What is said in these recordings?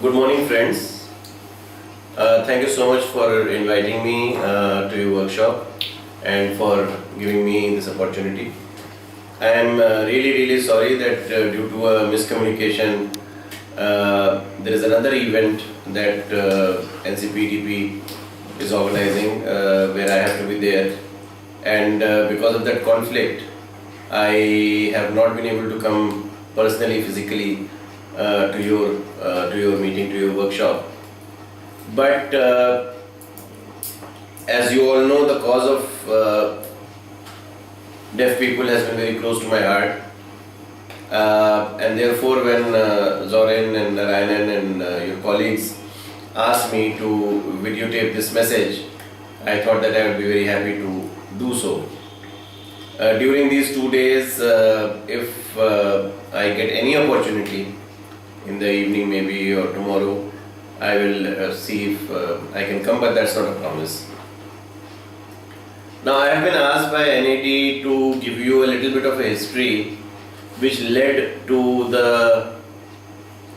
Good morning, friends. Thank you so much for inviting me to your workshop and for giving me this opportunity. I am really sorry that due to a miscommunication, there is another event that NCPDP is organizing where I have to be there, and because of that conflict, I have not been able to come personally, physically to your meeting, to your workshop. But as you all know, the cause of deaf people has been very close to my heart, and therefore when Zorin and Narayanan and your colleagues asked me to videotape this message, I thought that I would be very happy to do so. During these 2 days, if I get any opportunity in the evening maybe or tomorrow, I will see if I can come, but that's not a promise. Now, I have been asked by NAD to give you a little bit of a history which led to the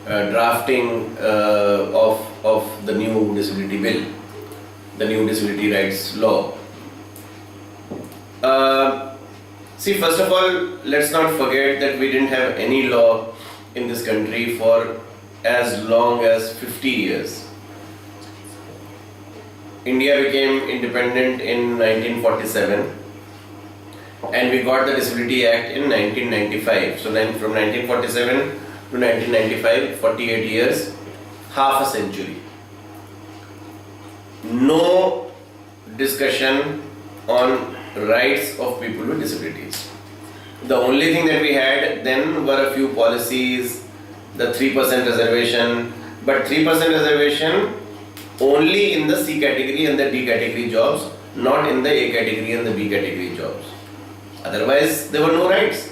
drafting of the new disability bill, the new disability rights law. See, first of all, let's not forget that we didn't have any law in this country for as long as 50 years. India became independent in 1947 and we got the Disability Act in 1995. So from 1947 to 1995, 48 years, half a century. No discussion on rights of people with disabilities. The only thing that we had then were a few policies, the 3% reservation, but 3% reservation only in the C category and the D category jobs, not in the A category and the B category jobs. Otherwise, there were no rights.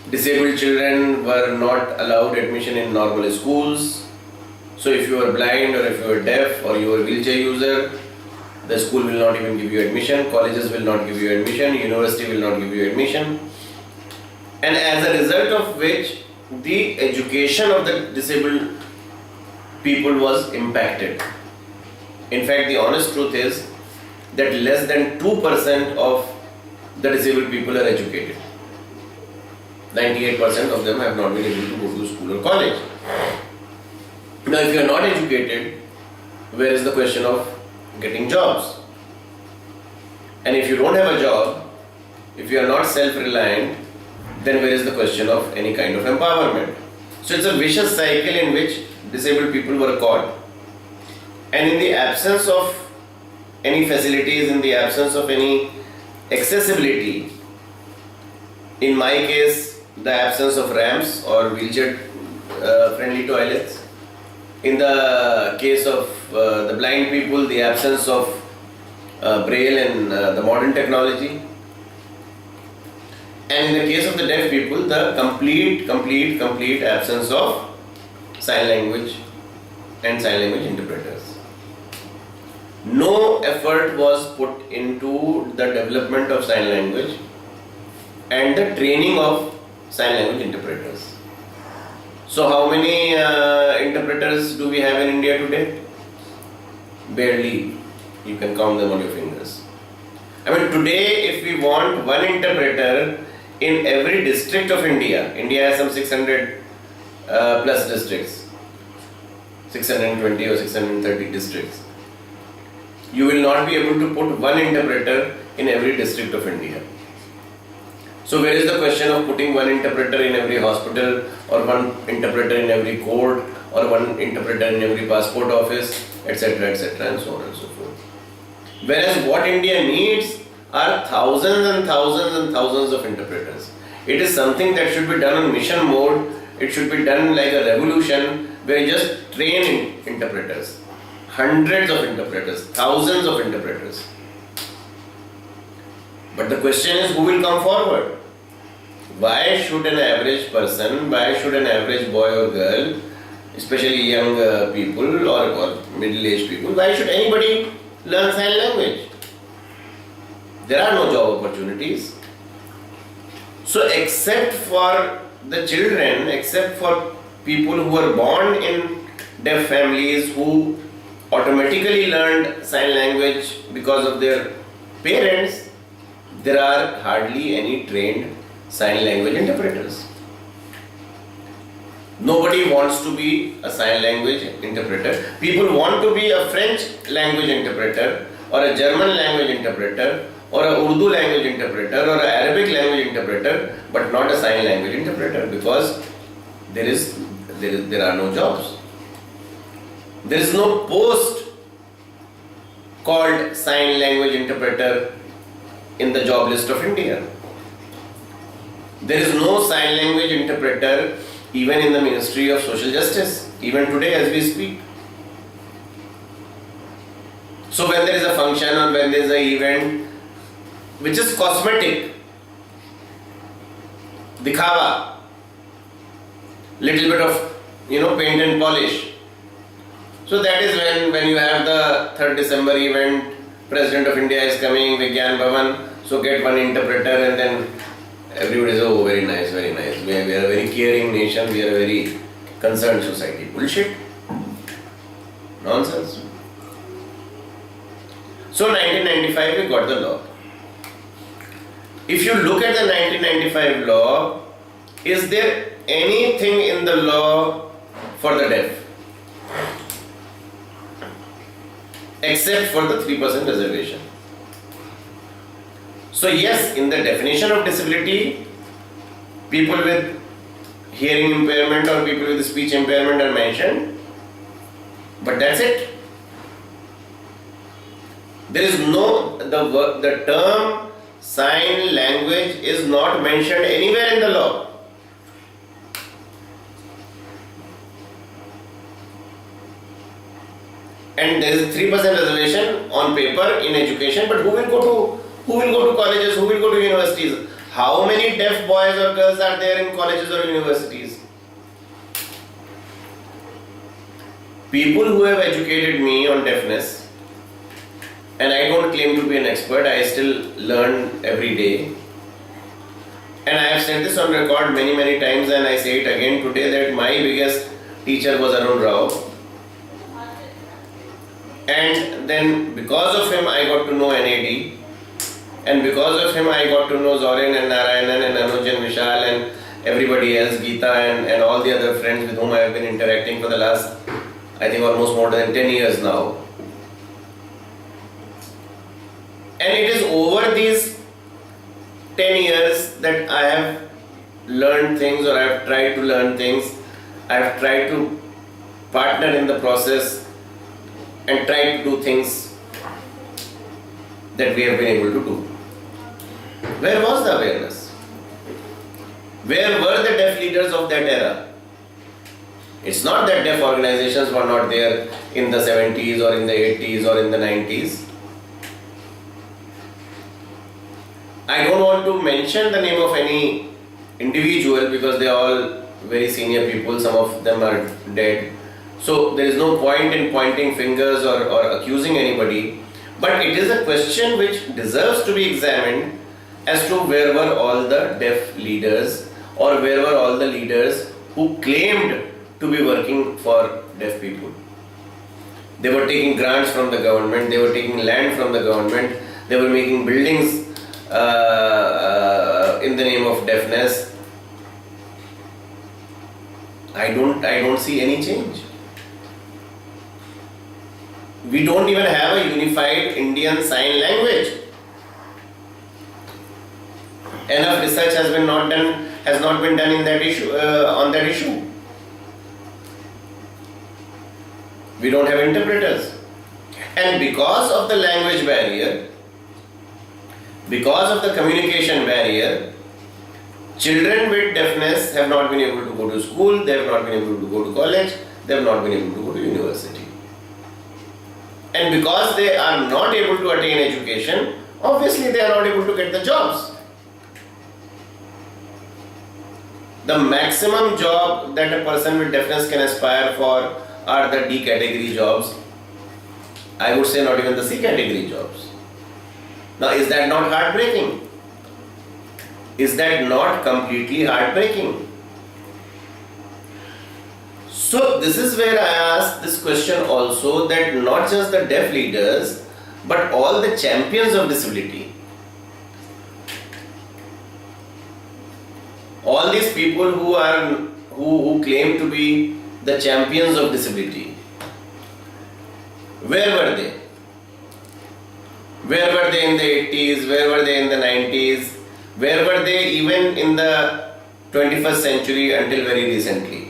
Disabled children were not allowed admission in normal schools. So if you are blind or if you are deaf or you are a wheelchair user, the school will not even give you admission, colleges will not give you admission, university will not give you admission. And as a result of which, the education of the disabled people was impacted. In fact, the honest truth is that less than 2% of the disabled people are educated. 98% of them have not been able to go to school or college. Now, if you are not educated, where is the question of getting jobs? And if you don't have a job, if you are not self-reliant, then where is the question of any kind of empowerment? So it's a vicious cycle in which disabled people were caught, and in the absence of any facilities, in the absence of any accessibility, in my case the absence of ramps or wheelchair friendly toilets, in the case of the blind people, the absence of braille and the modern technology, and in the case of the deaf people, the complete absence of sign language and sign language interpreters. No effort was put into the development of sign language and the training of sign language interpreters. So how many interpreters do we have in India today? Barely. You can count them on your fingers. I mean, today if we want one interpreter in every district of India, India has some 600 plus districts, 620 or 630 districts. You will not be able to put one interpreter in every district of India. So where is the question of putting one interpreter in every hospital or one interpreter in every court or one interpreter in every passport office, etc., and so on and so forth. Whereas what India needs are thousands and thousands and thousands of interpreters. It is something that should be done on mission mode. It should be done like a revolution where you just train interpreters. Hundreds of interpreters, thousands of interpreters. But the question is, who will come forward? Why should an average person, why should an average boy or girl, especially young people or middle-aged people, why should anybody learn sign language? There are no job opportunities. So except for the children, except for people who were born in deaf families who automatically learned sign language because of their parents, there are hardly any trained sign language interpreters. Nobody wants to be a sign language interpreter. People want to be a French language interpreter or a German language interpreter or a Urdu language interpreter or an Arabic language interpreter, but not a sign language interpreter, because there are no jobs. There is no post called sign language interpreter in the job list of India. There is no sign language interpreter even in the Ministry of Social Justice, even today as we speak. So when there is a function or when there is an event which is cosmetic, dikhawa, little bit of paint and polish. So that is when you have the 3rd December event, President of India is coming, Vigyan Bhavan, so get one interpreter and then everybody says, oh, very nice, very nice. We are a very caring nation, we are a very concerned society. Bullshit. Nonsense. So 1995 we got the law. If you look at the 1995 law, is there anything in the law for the deaf? Except for the 3% reservation. So yes, in the definition of disability, people with hearing impairment or people with speech impairment are mentioned, but that's it. There is no, the term sign language is not mentioned anywhere in the law. And there is 3% reservation on paper in education, but who will go to colleges, who will go to universities? How many deaf boys or girls are there in colleges or universities? People who have educated me on deafness, and I don't claim to be an expert, I still learn every day. And I have said this on record many times, and I say it again today, that my biggest teacher was Arun Rao. And then because of him I got to know NAD, and because of him I got to know Zorin and Narayanan and Anuj and Vishal and everybody else, Geeta and all the other friends with whom I have been interacting for the last, I think, almost more than 10 years now. And it is over these 10 years that I have learned things, or I have tried to learn things. I have tried to partner in the process and try to do things that we have been able to do. Where was the awareness? Where were the deaf leaders of that era? It's not that deaf organizations were not there in the 70s or in the 80s or in the 90s. I don't want to mention the name of any individual because they are all very senior people, some of them are dead. So there is no point in pointing fingers or accusing anybody, but it is a question which deserves to be examined as to where were all the deaf leaders, or where were all the leaders who claimed to be working for deaf people. They were taking grants from the government, they were taking land from the government, they were making buildings in the name of deafness. I don't see any change. We don't even have a unified Indian sign language. Enough research has not been done in that issue, on that issue. We don't have interpreters. And because of the language barrier, because of the communication barrier, children with deafness have not been able to go to school, they have not been able to go to college, they have not been able to go to university. And because they are not able to attain education, obviously they are not able to get the jobs. The maximum job that a person with deafness can aspire for are the D category jobs. I would say not even the C category jobs. Now, is that not heartbreaking? Is that not completely heartbreaking? So this is where I ask this question also, that not just the deaf leaders but all the champions of disability, all these people who claim to be the champions of disability, where were they? Where were they in the 80s? Where were they in the 90s? Where were they even in the 21st century until very recently?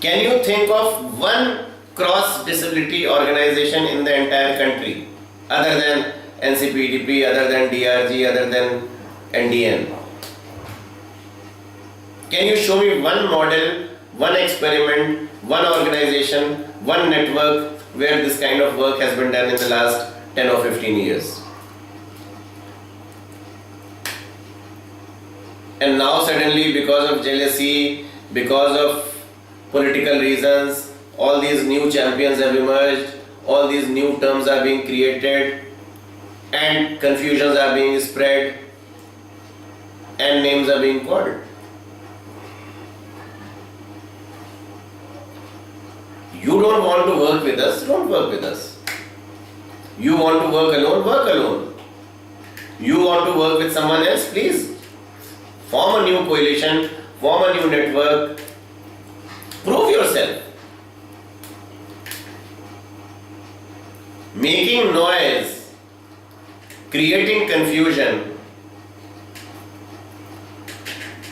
Can you think of one cross disability organization in the entire country other than NCPDP, other than DRG, other than NDN? Can you show me one model, one experiment, one organization, one network where this kind of work has been done in the last 10 or 15 years? And now suddenly, because of jealousy, because of political reasons, all these new champions have emerged, all these new terms are being created, and confusions are being spread, and names are being called. You don't want to work with us, don't work with us. You want to work alone, work alone. You want to work with someone else, please form a new coalition, form a new network, prove yourself. Making noise, creating confusion,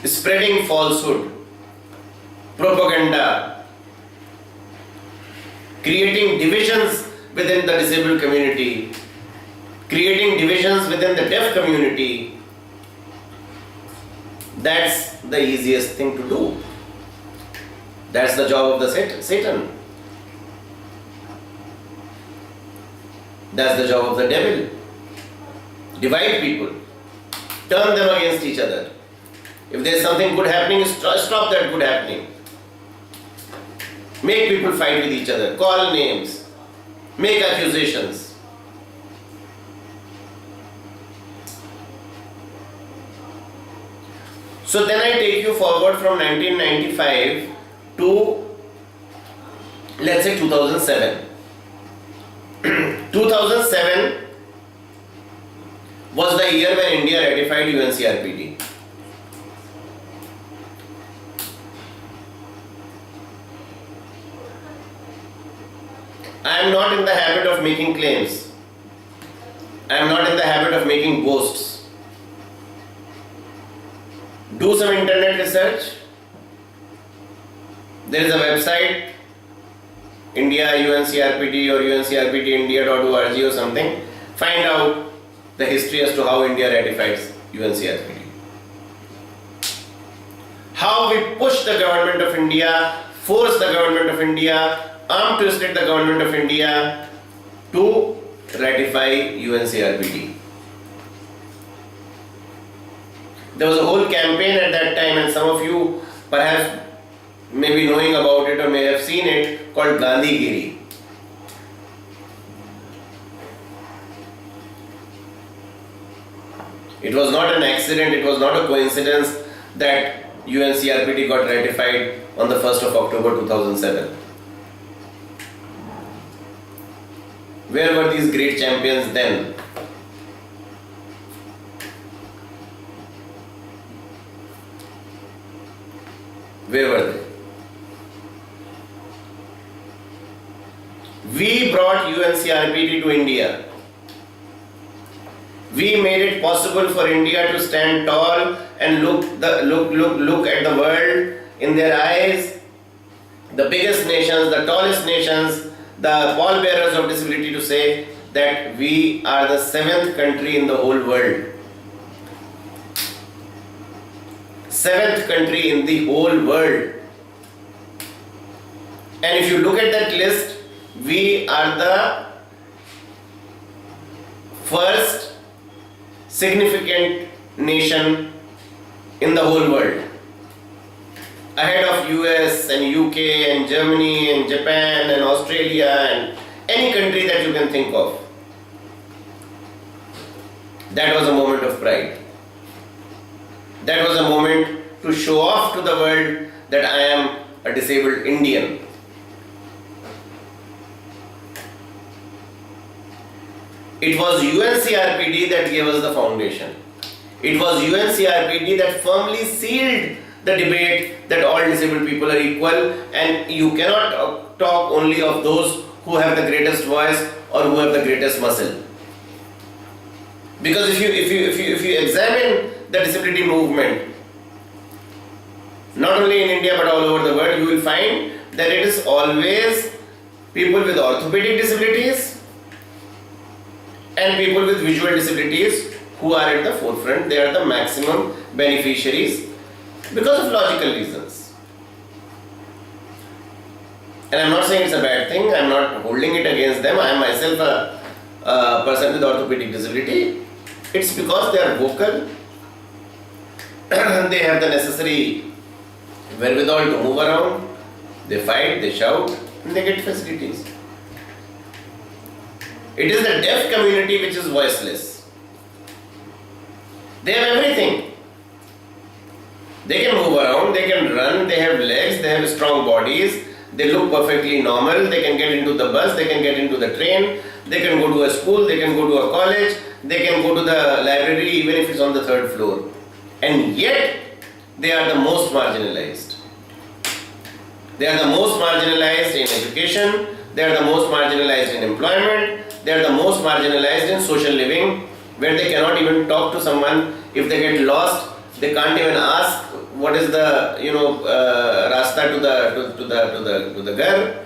spreading falsehood, propaganda, creating divisions within the disabled community, creating divisions within the deaf community, that's the easiest thing to do. That's the job of the Satan. That's the job of the devil. Divide people, turn them against each other. If there's something good happening, stop that good happening. Make people fight with each other, call names, make accusations. So then I take you forward from 1995 to, let's say, 2007. 2007 was the year when India ratified UNCRPD. I am not in the habit of making claims. I am not in the habit of making boasts. Do some internet research. There is a website, India UNCRPD or uncrpdindia.org or something. Find out the history as to how India ratifies UNCRPD. How we push the government of India, force the government of India, arm twisted the government of India to ratify UNCRPD. There was a whole campaign at that time, and some of you perhaps may be knowing about it or may have seen it, called Gandhigiri. It was not an accident, it was not a coincidence that UNCRPD got ratified on the 1st of October 2007. Where were these great champions then? Where were they? We brought UNCRPD to India. We made it possible for India to stand tall and look at the world in their eyes. The biggest nations, the tallest nations, the pallbearers of disability, to say that we are the 7th country in the whole world. 7th country in the whole world. And if you look at that list, we are the first significant nation in the whole world, ahead of US and UK and Germany and Japan and Australia and any country that you can think of. That was a moment of pride. That was a moment to show off to the world that I am a disabled Indian. It was UNCRPD that gave us the foundation. It was UNCRPD that firmly sealed the debate that all disabled people are equal, and you cannot talk only of those who have the greatest voice or who have the greatest muscle. Because if you examine the disability movement, not only in India but all over the world, you will find that it is always people with orthopedic disabilities and people with visual disabilities who are at the forefront. They are the maximum beneficiaries because of logical reasons. And I am not saying it's a bad thing, I am not holding it against them. I am myself a person with orthopedic disability. It's because they are vocal, they have the necessary wherewithal to move around, they fight, they shout, and they get facilities. It is the deaf community which is voiceless. They have everything. They can move around, they can run, they have legs, they have strong bodies, they look perfectly normal, they can get into the bus, they can get into the train, they can go to a school, they can go to a college, they can go to the library even if it's on the 3rd floor. And yet, they are the most marginalized. They are the most marginalized in education, they are the most marginalized in employment, they are the most marginalized in social living, where they cannot even talk to someone. If they get lost, they can't even ask what is the rasta to the ghar.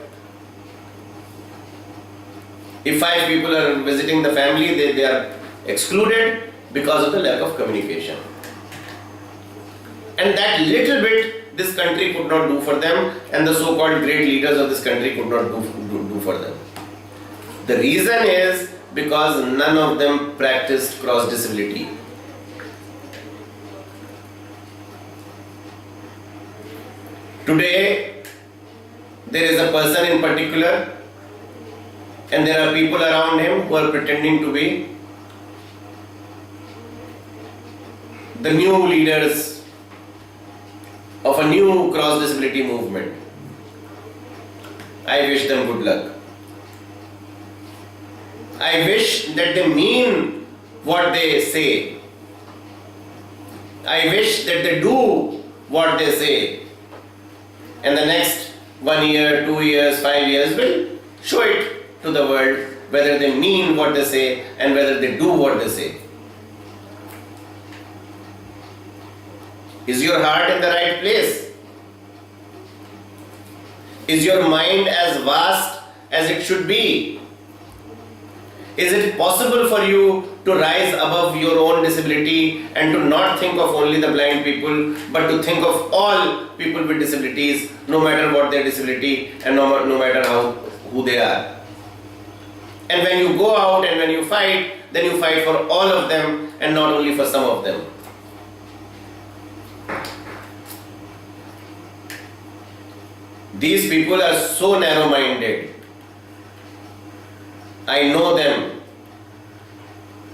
If 5 people are visiting the family, they are excluded because of the lack of communication. And that little bit this country could not do for them, and the so-called great leaders of this country could not do for them. The reason is because none of them practiced cross-disability. Today, there is a person in particular, and there are people around him who are pretending to be the new leaders of a new cross-disability movement. I wish them good luck. I wish that they mean what they say. I wish that they do what they say. And the next 1 year, 2 years, 5 years will show it to the world whether they mean what they say and whether they do what they say. Is your heart in the right place? Is your mind as vast as it should be? Is it possible for you to rise above your own disability and to not think of only the blind people, but to think of all people with disabilities, no matter what their disability and no matter who they are? And when you go out and when you fight, then you fight for all of them and not only for some of them. These people are so narrow-minded. I know them.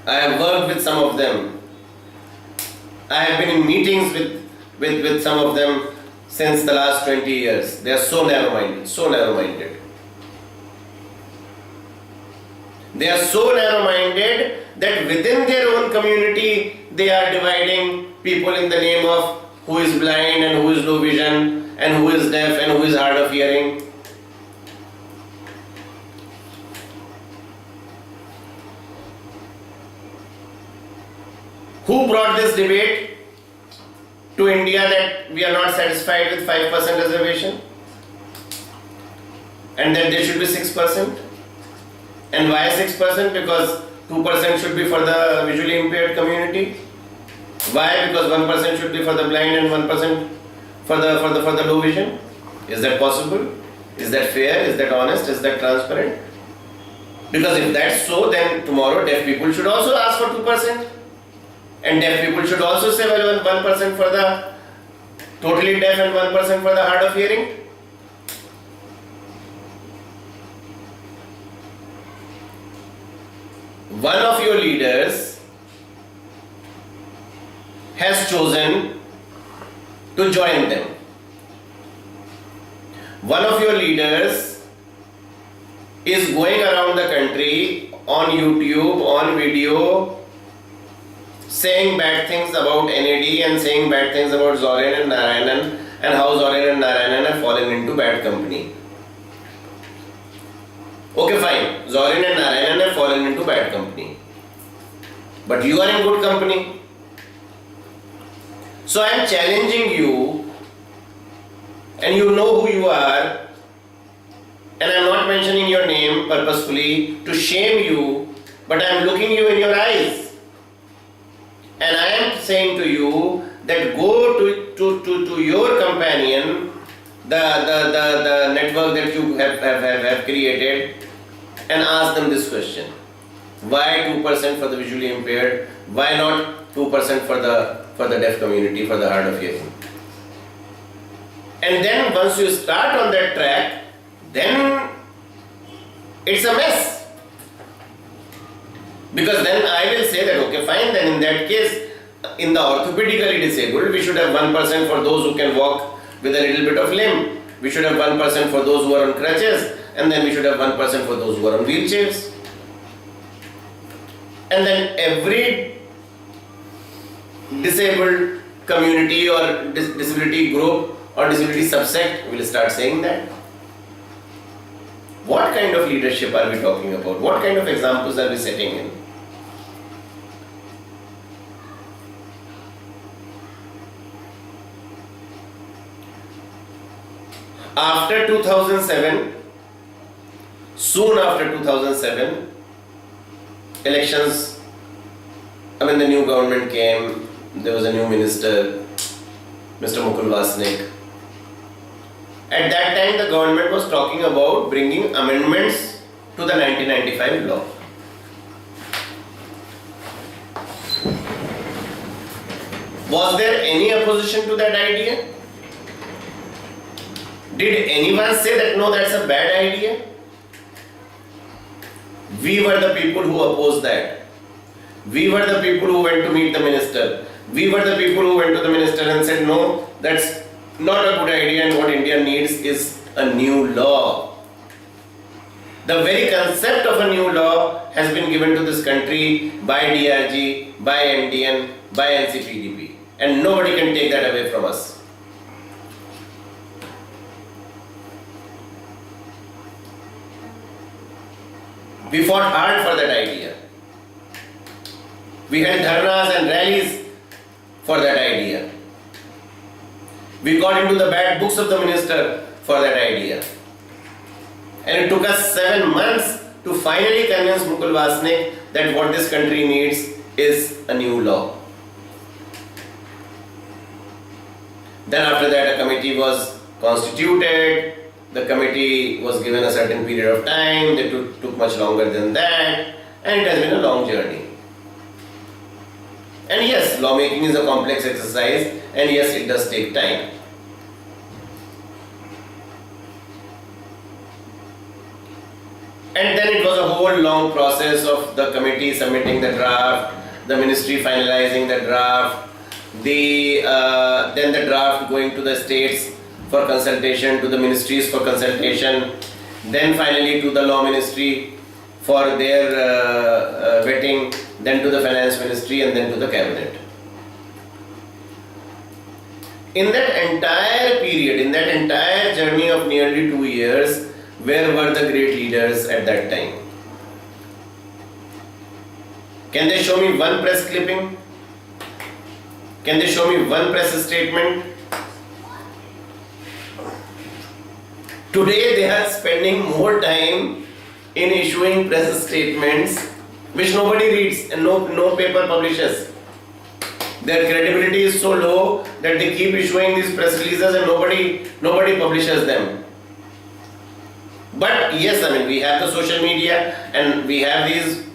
I have worked with some of them. I have been in meetings with some of them since the last 20 years. They are so narrow-minded, so narrow-minded. They are so narrow-minded that within their own community, they are dividing people in the name of who is blind and who is low vision and who is deaf and who is hard of hearing. Who brought this debate to India that we are not satisfied with 5% reservation and that there should be 6%? And why 6%? Because 2% should be for the visually impaired community. Why? Because 1% should be for the blind and 1% for the low vision. Is that possible? Is that fair? Is that honest? Is that transparent? Because if that's so, then tomorrow deaf people should also ask for 2%. And deaf people should also say, well, 1% for the totally deaf and 1% for the hard of hearing. One of your leaders has chosen to join them. One of your leaders is going around the country on YouTube, on video, saying bad things about NAD and saying bad things about Zorin and Narayanan, and how Zorin and Narayanan have fallen into bad company. Okay, fine. Zorin and Narayanan have fallen into bad company. But you are in good company. So I am challenging you, and you know who you are, and I am not mentioning your name purposefully to shame you, but I am looking you in your eyes. And I am saying to you that go to your companion, the network that you have created, and ask them this question. Why 2% for the visually impaired? Why not 2% for the deaf community, for the hard of hearing? And then once you start on that track, then it's a mess. Because then I will say that, okay, fine, then in that case, in the orthopedically disabled, we should have 1% for those who can walk with a little bit of limb. We should have 1% for those who are on crutches, and then we should have 1% for those who are on wheelchairs. And then every disabled community or disability group or disability subsect will start saying that. What kind of leadership are we talking about? What kind of examples are we setting in? After 2007, soon after 2007, elections, the new government came, there was a new minister, Mr. Mukul Vasnik. At that time, the government was talking about bringing amendments to the 1995 law. Was there any opposition to that idea? Did anyone say that no, that's a bad idea? We were the people who opposed that. We were the people who went to meet the minister. We were the people who went to the minister and said, no, that's not a good idea, and what India needs is a new law. The very concept of a new law has been given to this country by DRG, by MDN, by NCPDP, and nobody can take that away from us. We fought hard for that idea. We had dharnas and rallies for that idea. We got into the bad books of the minister for that idea. And it took us 7 months to finally convince Mukul Vasnik that what this country needs is a new law. Then after that, a committee was constituted. The committee was given a certain period of time. They took much longer than that, and it has been a long journey. And yes, lawmaking is a complex exercise, and yes, it does take time. And then it was a whole long process of the committee submitting the draft, the ministry finalizing the draft, then the draft going to the states for consultation, to the ministries for consultation, then finally to the law ministry for their vetting, then to the finance ministry, and then to the cabinet. In that entire period, in that entire journey of nearly 2 years, where were the great leaders at that time? Can they show me one press clipping? Can they show me one press statement? Today they are spending more time in issuing press statements which nobody reads and no paper publishes. Their credibility is so low that they keep issuing these press releases and nobody publishes them. But yes, we have the social media and we have these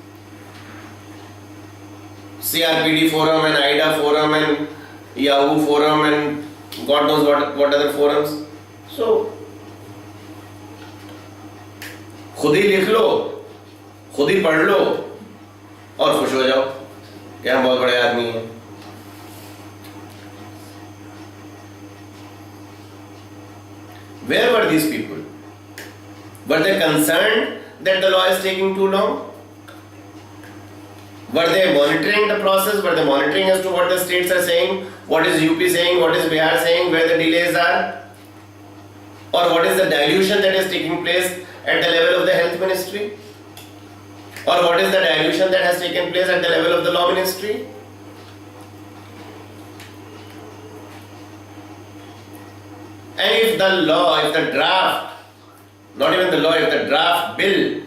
CRPD forum and IDA forum and Yahoo forum and God knows what other forums. So खुद ही लिख लो, खुद ही पढ़ लो और खुश हो जाओ कि हम बहुत बड़े आदमी हैं. Where were these people? Were they concerned that the law is taking too long? Were they monitoring the process? Were they monitoring as to what the states are saying? What is UP saying? What is Bihar saying? Where the delays are? Or what is the dilution that is taking place at the level of the health ministry? Or what is the dilution that has taken place at the level of the law ministry? And if the law, if the draft, not even the law, if the draft bill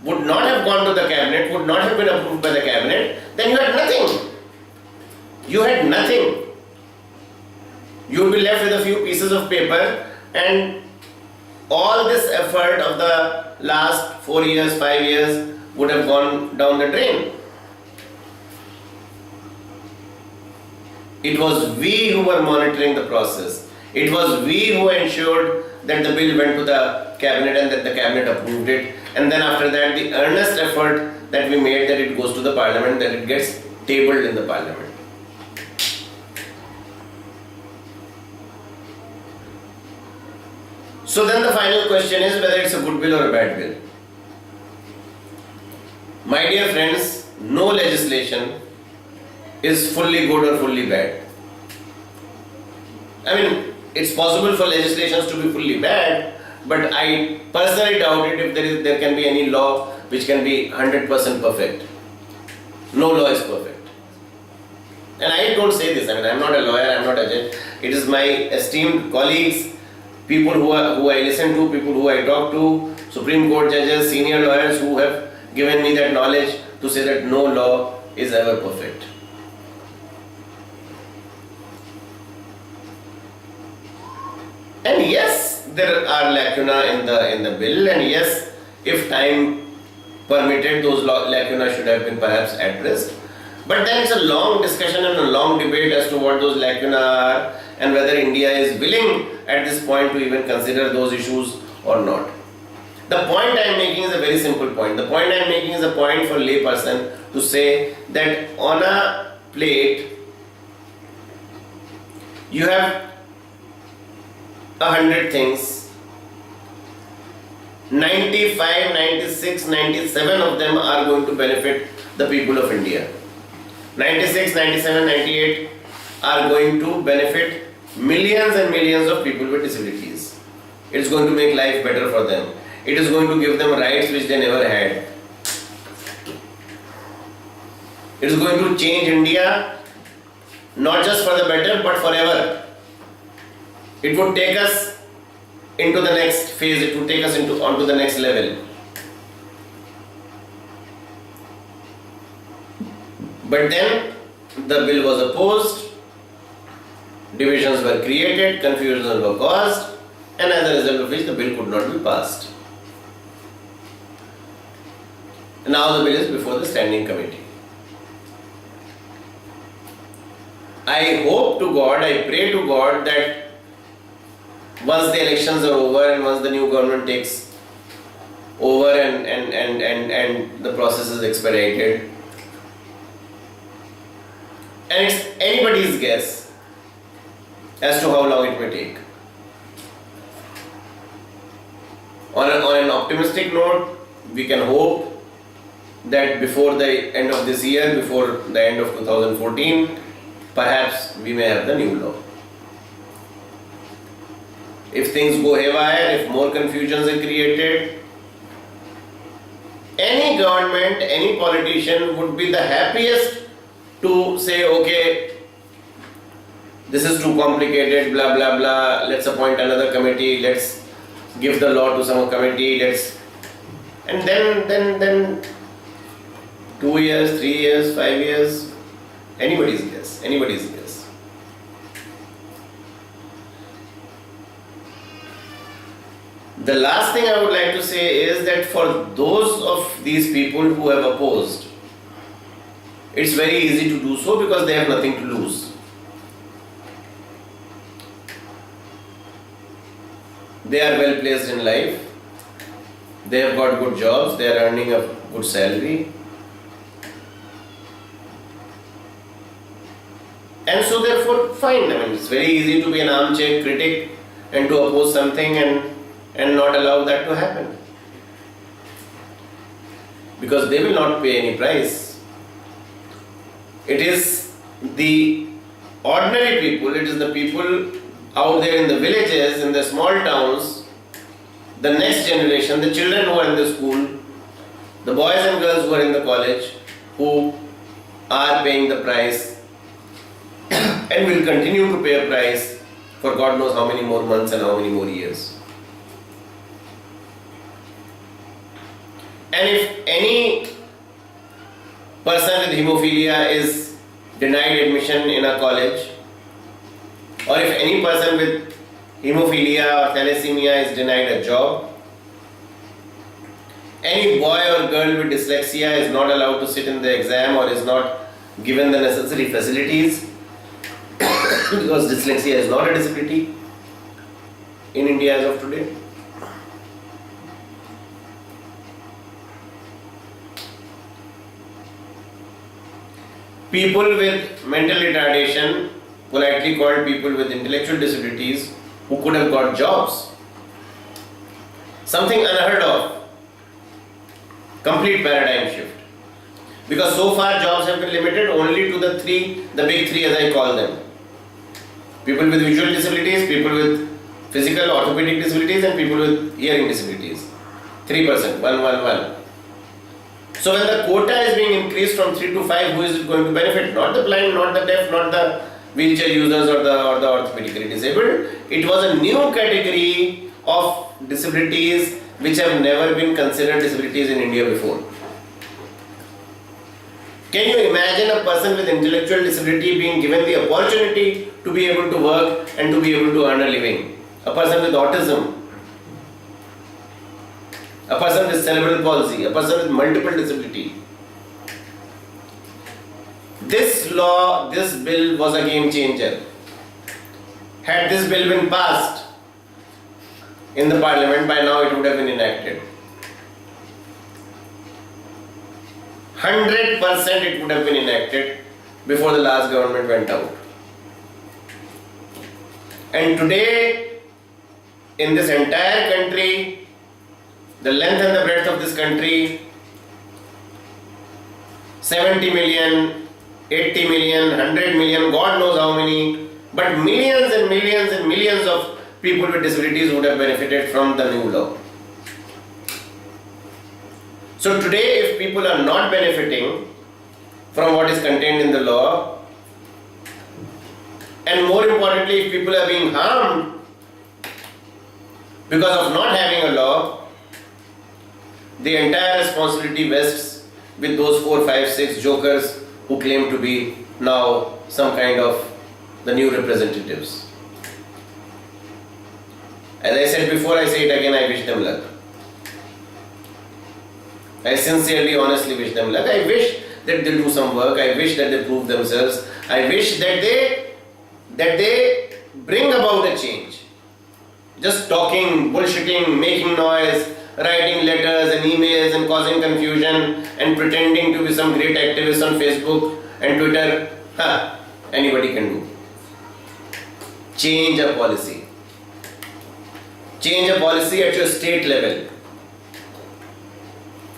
would not have gone to the cabinet, would not have been approved by the cabinet, then you had nothing. You had nothing. You would be left with a few pieces of paper, and all this effort of the last 4 years, 5 years would have gone down the drain. It was we who were monitoring the process. It was we who ensured that the bill went to the cabinet and that the cabinet approved it. And then after that, the earnest effort that we made that it goes to the parliament, that it gets tabled in the parliament. So then the final question is whether it's a good bill or a bad bill. My dear friends, no legislation is fully good or fully bad. I mean, it's possible for legislations to be fully bad, but I personally doubt it if there can be any law which can be 100% perfect. No law is perfect. And I don't say this, I mean, I'm not a lawyer, I'm not a judge. It is my esteemed colleagues, people who I listen to, people who I talk to, Supreme Court judges, senior lawyers who have given me that knowledge to say that no law is ever perfect. And yes, there are lacuna in the bill, and yes, if time permitted, those lacuna should have been perhaps addressed. But then it's a long discussion and a long debate as to what those lacuna are and whether India is willing at this point to even consider those issues or not. The point I am making is a very simple point. The point I am making is a point for layperson to say that on a plate you have 100 things, 95, 96, 97 of them are going to benefit the people of India. 96, 97, 98 are going to benefit millions and millions of people with disabilities. It is going to make life better for them. It is going to give them rights which they never had. It is going to change India not just for the better but forever. It would take us into the next phase, it would take us onto the next level. But then the bill was opposed, divisions were created, confusions were caused, and as a result of which the bill could not be passed. Now the bill is before the standing committee. I hope to God, I pray to God that once the elections are over and once the new government takes over and the process is expedited, and it's anybody's guess as to how long it may take. On an optimistic note, we can hope that before the end of this year, before the end of 2014, perhaps we may have the new law. If things go haywire, if more confusions are created, any government, any politician would be the happiest to say, okay, this is too complicated, blah blah blah, let's appoint another committee, let's give the law to some committee, and then 2 years, 3 years, 5 years, anybody's guess. The last thing I would like to say is that for those of these people who have opposed, it's very easy to do so because they have nothing to lose. They are well placed in life, they have got good jobs, they are earning a good salary, and so therefore fine. I mean, it's very easy to be an armchair critic and to oppose something and not allow that to happen. Because they will not pay any price. It is the ordinary people, it is the people out there in the villages, in the small towns, the next generation, the children who are in the school, the boys and girls who are in the college, who are paying the price and will continue to pay a price for God knows how many more months and how many more years. And if any person with hemophilia is denied admission in a college, or if any person with hemophilia or thalassemia is denied a job, any boy or girl with dyslexia is not allowed to sit in the exam or is not given the necessary facilities because dyslexia is not a disability in India as of today. People with mental retardation, politely called people with intellectual disabilities, who could have got jobs. Something unheard of. Complete paradigm shift. Because so far jobs have been limited only to the big three as I call them. People with visual disabilities, people with physical orthopedic disabilities and people with hearing disabilities. 3%, 1. So when the quota is being increased from 3 to 5, who is it going to benefit? Not the blind, not the deaf, not the wheelchair users or the orthopedically disabled. It was a new category of disabilities which have never been considered disabilities in India before. Can you imagine a person with intellectual disability being given the opportunity to be able to work and to be able to earn a living? A person with autism, a person with cerebral palsy, a person with multiple disability. This law, this bill was a game changer. Had this bill been passed in the parliament, by now it would have been enacted. 100% it would have been enacted before the last government went out. And today, in this entire country, the length and the breadth of this country, 70 million, 80 million, 100 million, God knows how many, but millions and millions and millions of people with disabilities would have benefited from the new law. So today, if people are not benefiting from what is contained in the law, and more importantly, if people are being harmed because of not having a law, the entire responsibility rests with those 4, 5, 6 jokers who claim to be now some kind of the new representatives. As I said before, I say it again, I wish them luck. I sincerely, honestly wish them luck. I wish that they do some work. I wish that they prove themselves. I wish that they bring about a change. Just talking, bullshitting, making noise, writing letters and emails and causing confusion and pretending to be some great activist on Facebook and Twitter, anybody can do. Change a policy. Change a policy at your state level.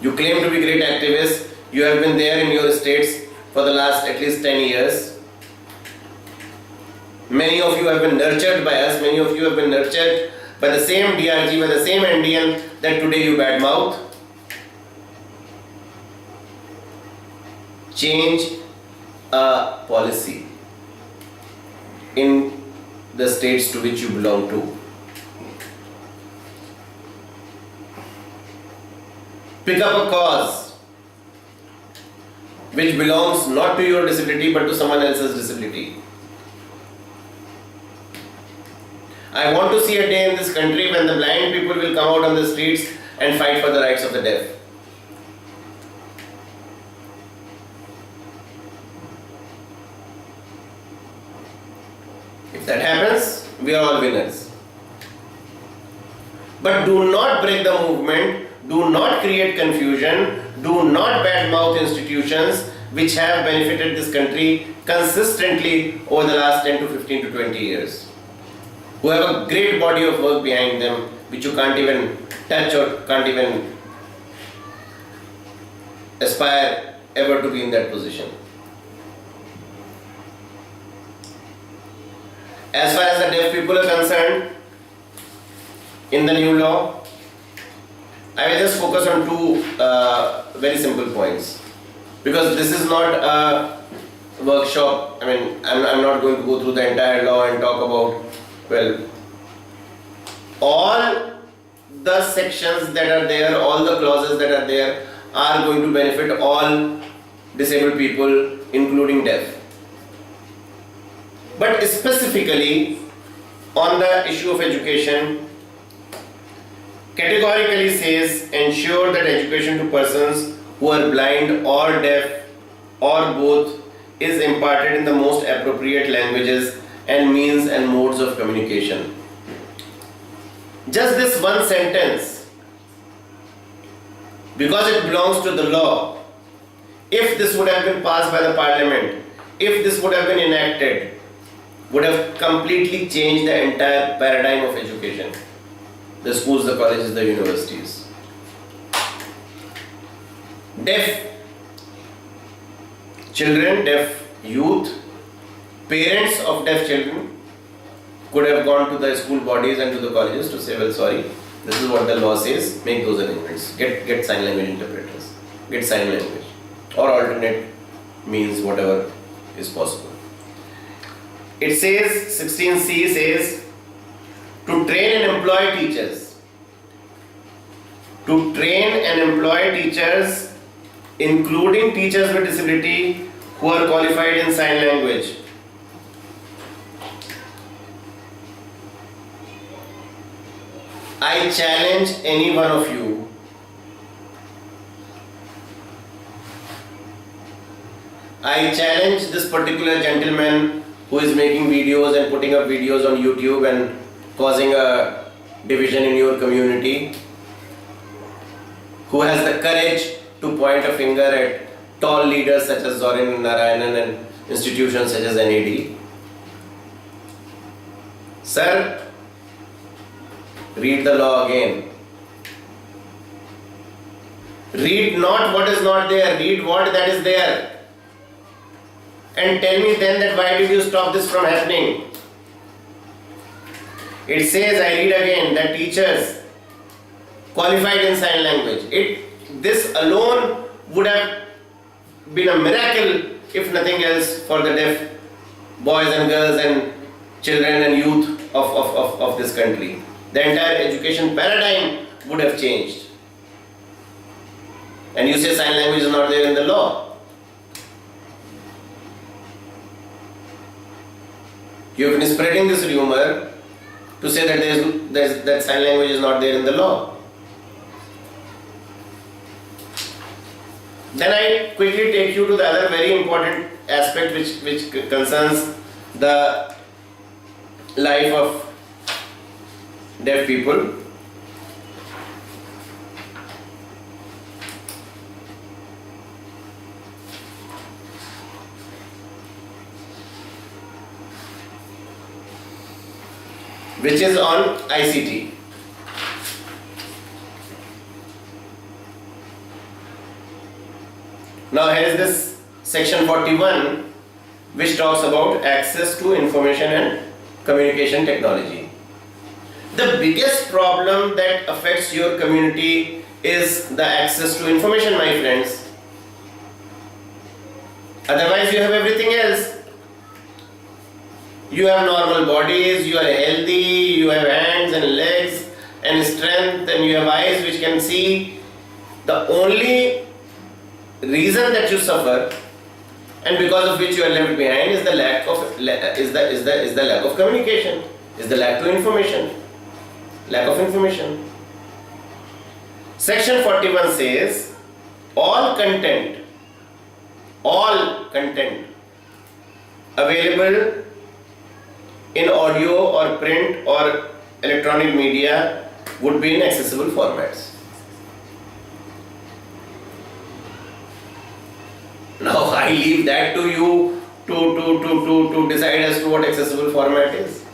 You claim to be great activists. You have been there in your states for the last at least 10 years. Many of you have been nurtured by us. Many of you have been nurtured by the same DRG, by the same NDN that today you badmouth. Change a policy in the states to which you belong to. Pick up a cause which belongs not to your disability but to someone else's disability. I want to see a day in this country when the blind people will come out on the streets and fight for the rights of the deaf. If that happens, we are all winners. But do not break the movement. Do not create confusion. Do not badmouth institutions which have benefited this country consistently over the last 10 to 15 to 20 years. who have a great body of work behind them, which you can't even touch or can't even aspire ever to be in that position. As far as the deaf people are concerned, in the new law, I will just focus on two very simple points, because this is not a workshop. I mean, I'm not going to go through the entire law and talk about, well, all the sections that are there, all the clauses that are there are going to benefit all disabled people, including deaf. But specifically on the issue of education, categorically says ensure that education to persons who are blind or deaf or both is imparted in the most appropriate languages and means and modes of communication. Just this one sentence, because it belongs to the law, if this would have been passed by the parliament, if this would have been enacted, would have completely changed the entire paradigm of education. The schools, the colleges, the universities. Deaf children, deaf youth, parents of deaf children could have gone to the school bodies and to the colleges to say, well, sorry, this is what the law says, make those arrangements, get sign language interpreters, get sign language, or alternate means, whatever is possible. It says, 16C says, to train and employ teachers. To train and employ teachers, including teachers with disability who are qualified in sign language. I challenge any one of you I challenge this particular gentleman who is making videos and putting up videos on YouTube and causing a division in your community, who has the courage to point a finger at tall leaders such as Zorin Narayanan and institutions such as NAD. Sir, read the law again. Read not what is not there, read what that is there. And tell me then that why did you stop this from happening? It says, I read again, that teachers qualified in sign language. This alone would have been a miracle, if nothing else, for the deaf boys and girls and children and youth of this country. The entire education paradigm would have changed. And you say sign language is not there in the law. You have been spreading this rumor to say that that sign language is not there in the law. Then I quickly take you to the other very important aspect which concerns the life of deaf people. Which is on ICT. Now here is this section 41 which talks about access to information and communication technology. The biggest problem that affects your community is the access to information, my friends. Otherwise you have everything else. You have normal bodies, you are healthy, you have hands and legs and strength, and you have eyes which can see. The only reason that you suffer and because of which you are left behind is the lack of communication, is the lack of information. Section 41 says all content available in audio or print or electronic media would be in accessible formats. Now I leave that to you to decide as to what accessible format is.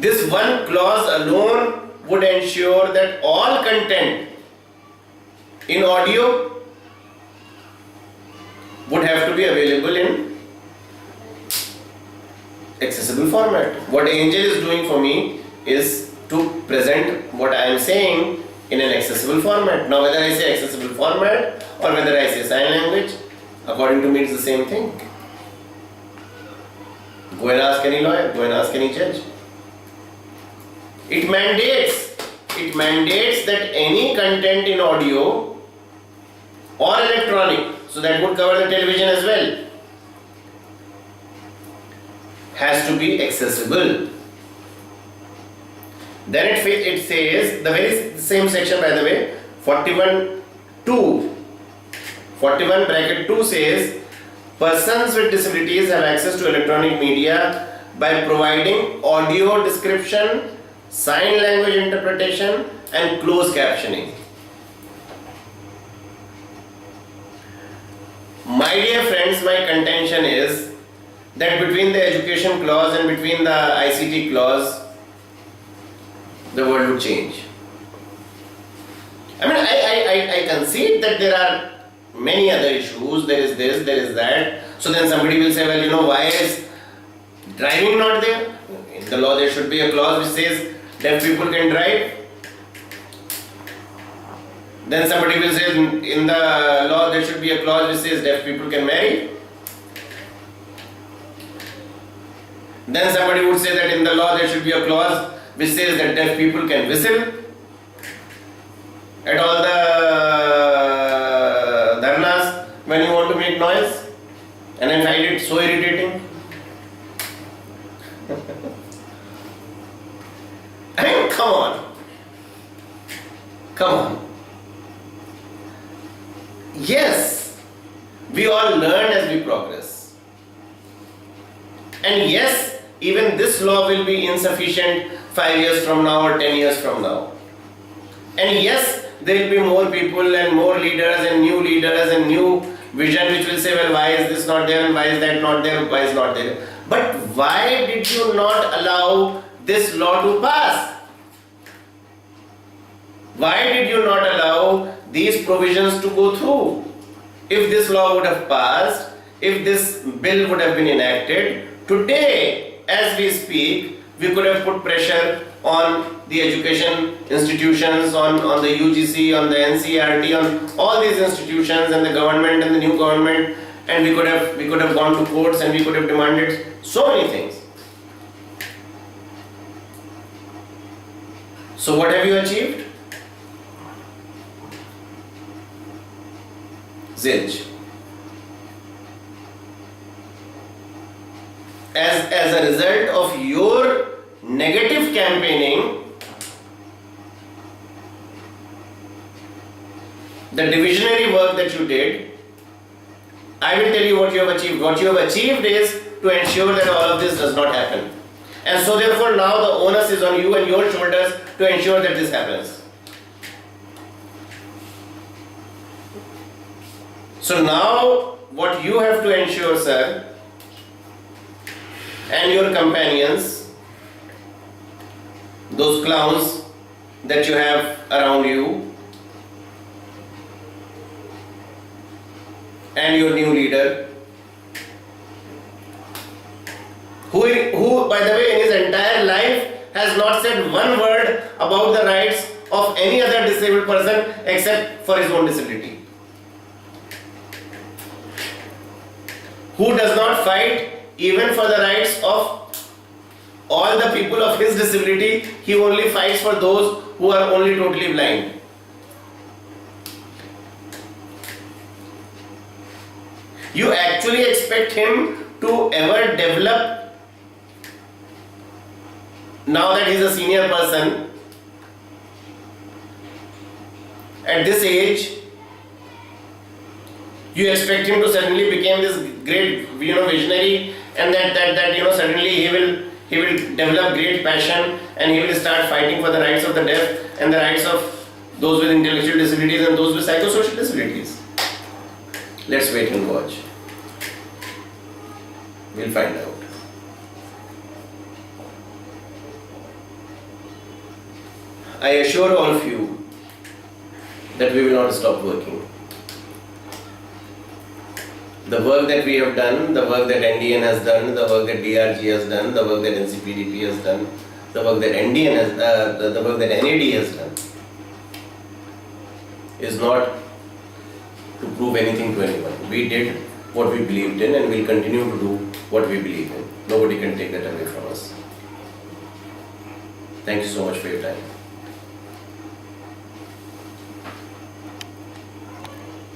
This one clause alone would ensure that all content in audio would have to be available in accessible format. What Angel is doing for me is to present what I am saying in an accessible format. Now whether I say accessible format or whether I say sign language, according to me it's the same thing. Go and ask any lawyer, go and ask any judge. It mandates that any content in audio or electronic, so that would cover the television as well, has to be accessible. Then it says, the very same section by the way, 41(2) says, persons with disabilities have access to electronic media by providing audio description, sign language interpretation and closed captioning. My dear friends, my contention is that between the education clause and between the ICT clause, the world would change. I mean, I concede that there are many other issues, there is this, there is that. So then somebody will say, well, you know, why is driving not there? In the law there should be a clause which says deaf people can drive. Then somebody will say in the law there should be a clause which says deaf people can marry. Then somebody would say that in the law there should be a clause which says that deaf people can whistle at all the dharnas when you want to make noise. And I find it so irritating. I mean, come on. Yes, we all learn as we progress. And yes, even this law will be insufficient 5 years from now or 10 years from now. And yes, there will be more people and more leaders and new vision which will say, well, why is this not there and why is that not there, why is not there. But why did you not allow this law to pass? Why did you not allow these provisions to go through? If this law would have passed, if this bill would have been enacted, today, as we speak, we could have put pressure on the education institutions, on the UGC, on the NCERT, on all these institutions and the government and the new government, and we could have gone to courts and we could have demanded so many things. So what have you achieved? Zilch. As a result of your negative campaigning, the divisionary work that you did, I will tell you what you have achieved. What you have achieved is to ensure that all of this does not happen. And so therefore now the onus is on you and your shoulders to ensure that this happens. So now what you have to ensure, sir, and your companions, those clowns that you have around you, and your new leader, who by the way in his entire life has not said one word about the rights of any other disabled person except for his own disability, who does not fight even for the rights of all the people of his disability. He only fights for those who are only totally blind. You actually expect him to ever develop, now that he is a senior person, at this age, you expect him to suddenly become this great, visionary, and that suddenly he will develop great passion and he will start fighting for the rights of the deaf and the rights of those with intellectual disabilities and those with psychosocial disabilities. Let's wait and watch. We'll find out. I assure all of you that we will not stop working. The work that we have done, the work that NDN has done, the work that DRG has done, the work that NCPDP has done, the work that NDN has, the work that NAD has done, is not to prove anything to anyone. We did what we believed in and we'll continue to do what we believe in. Nobody can take that away from us. Thank you so much for your time.